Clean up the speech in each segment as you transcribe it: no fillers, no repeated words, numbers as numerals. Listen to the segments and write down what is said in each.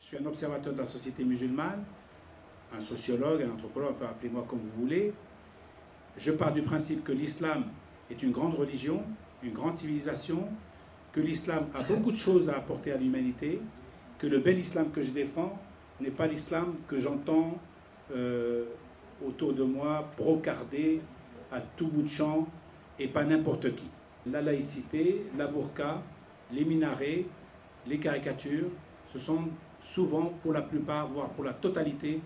Je suis un observateur de la société musulmane, un sociologue, un anthropologue, enfin appelez-moi comme vous voulez. Je pars du principe que l'islam est une grande religion, une grande civilisation, que l'islam a beaucoup de choses à apporter à l'humanité, que le bel islam que je défends n'est pas l'islam que j'entends autour de moi brocardé à tout bout de champ et pas n'importe qui. La laïcité, la burqa, les minarets, les caricatures, ce sont souvent, pour la plupart, voire pour la totalité,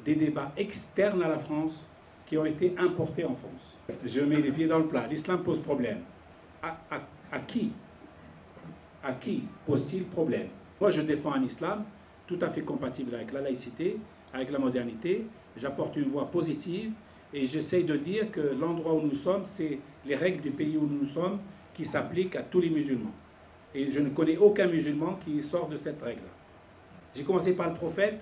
des débats externes à la France qui ont été importés en France. Je mets les pieds dans le plat. L'islam pose problème. À qui? À qui pose-t-il problème? Moi, je défends un islam tout à fait compatible avec la laïcité, avec la modernité. J'apporte une voix positive et j'essaye de dire que l'endroit où nous sommes, c'est les règles du pays où nous sommes qui s'appliquent à tous les musulmans. Et je ne connais aucun musulman qui sort de cette règle-là. J'ai commencé par le prophète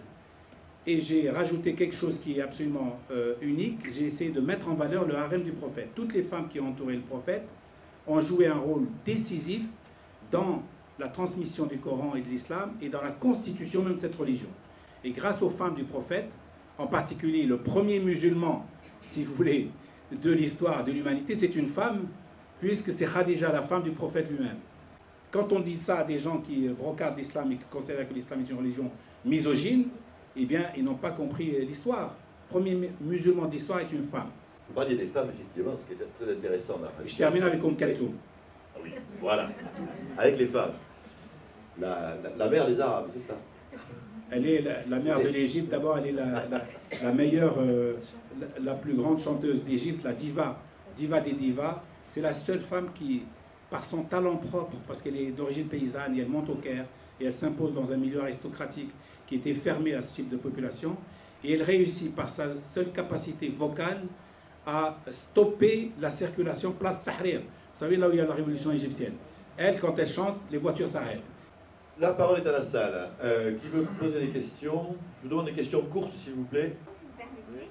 et j'ai rajouté quelque chose qui est absolument unique. J'ai essayé de mettre en valeur le harem du prophète. Toutes les femmes qui ont entouré le prophète ont joué un rôle décisif dans la transmission du Coran et de l'islam et dans la constitution même de cette religion. Et grâce aux femmes du prophète, en particulier le premier musulman, si vous voulez, de l'histoire de l'humanité, c'est une femme, puisque c'est Khadija, la femme du prophète lui-même. Quand on dit ça à des gens qui brocardent l'islam et qui considèrent que l'islam est une religion misogyne, eh bien, ils n'ont pas compris l'histoire. Le premier musulman d'histoire est une femme. Vous parliez des femmes, effectivement, ce qui était très intéressant. Je termine avec Kaltoum. Ah oui, voilà. Avec les femmes. La mère des Arabes, c'est ça? Elle est la mère de l'Égypte. D'abord, elle est la meilleure, la plus grande chanteuse d'Égypte, la diva des divas. C'est la seule femme qui, par son talent propre, parce qu'elle est d'origine paysanne et elle monte au Caire, et elle s'impose dans un milieu aristocratique qui était fermé à ce type de population, et elle réussit par sa seule capacité vocale à stopper la circulation place Tahrir. Vous savez, là où il y a la révolution égyptienne. Elle, quand elle chante, les voitures s'arrêtent. La parole est à la salle. Qui veut poser des questions? Je vous demande des questions courtes, s'il vous plaît. Si vous permettez,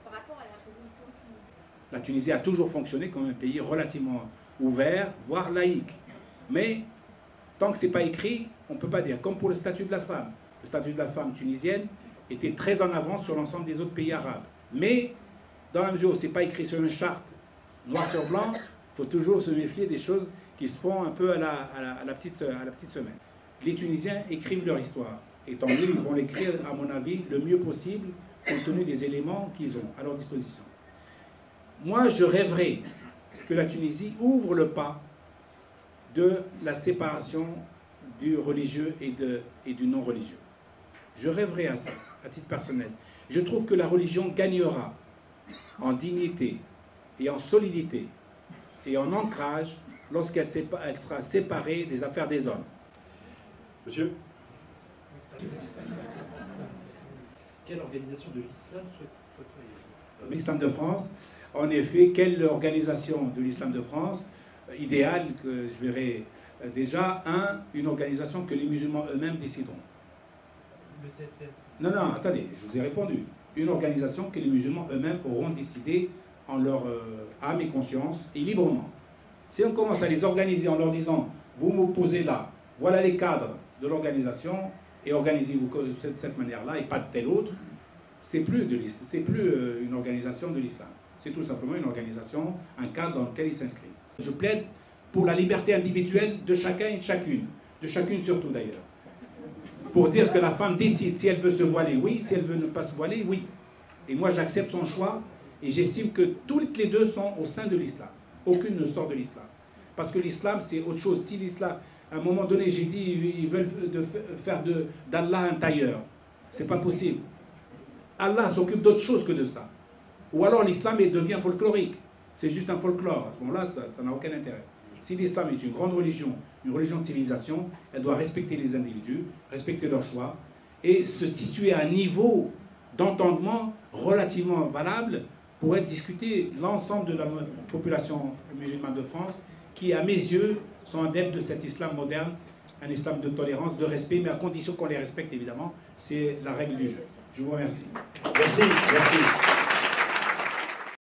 par rapport à la révolution tunisienne. La Tunisie a toujours fonctionné comme un pays relativement ouvert, voire laïque. Mais tant que ce n'est pas écrit, on ne peut pas dire. Comme pour le statut de la femme. Le statut de la femme tunisienne était très en avance sur l'ensemble des autres pays arabes. Mais dans la mesure où ce n'est pas écrit sur une charte noir sur blanc, il faut toujours se méfier des choses qui se font un peu à la petite semaine. Les Tunisiens écrivent leur histoire. Et tant mieux, ils vont l'écrire, à mon avis, le mieux possible, compte tenu des éléments qu'ils ont à leur disposition. Moi, je rêverais que la Tunisie ouvre le pas de la séparation du religieux et du non-religieux. Je rêverais à ça, à titre personnel. Je trouve que la religion gagnera en dignité et en solidité et en ancrage lorsqu'elle sera séparée des affaires des hommes. Monsieur? Quelle organisation de l'islam souhaiteriez-vous? L'islam de France, en effet, quelle organisation de l'islam de France idéale que je verrai déjà, une organisation que les musulmans eux-mêmes décideront. Le CSM? Non, attendez, je vous ai répondu. Une organisation que les musulmans eux-mêmes auront décidé en leur âme et conscience et librement. Si on commence à les organiser en leur disant « vous me posez là, voilà les cadres de l'organisation et organisez-vous de cette manière-là et pas de telle autre », c'est plus une organisation de l'islam. C'est tout simplement une organisation, un cadre dans lequel ils s'inscrivent. Je plaide pour la liberté individuelle de chacun et de chacune surtout d'ailleurs. Pour dire que la femme décide si elle veut se voiler, oui, si elle veut ne pas se voiler, oui. Et moi j'accepte son choix et j'estime que toutes les deux sont au sein de l'islam. Aucune ne sort de l'islam. Parce que l'islam c'est autre chose. Si l'islam, à un moment donné j'ai dit, ils veulent faire d'Allah un tailleur, c'est pas possible. Allah s'occupe d'autre chose que de ça. Ou alors l'islam devient folklorique. C'est juste un folklore. À ce moment-là, ça n'a aucun intérêt. Si l'islam est une grande religion, une religion de civilisation, elle doit respecter les individus, respecter leurs choix et se situer à un niveau d'entendement relativement valable pour être discuté l'ensemble de la population musulmane de France qui, à mes yeux, sont adeptes de cet islam moderne, un islam de tolérance, de respect, mais à condition qu'on les respecte évidemment. C'est la règle du jeu. Je vous remercie. Merci.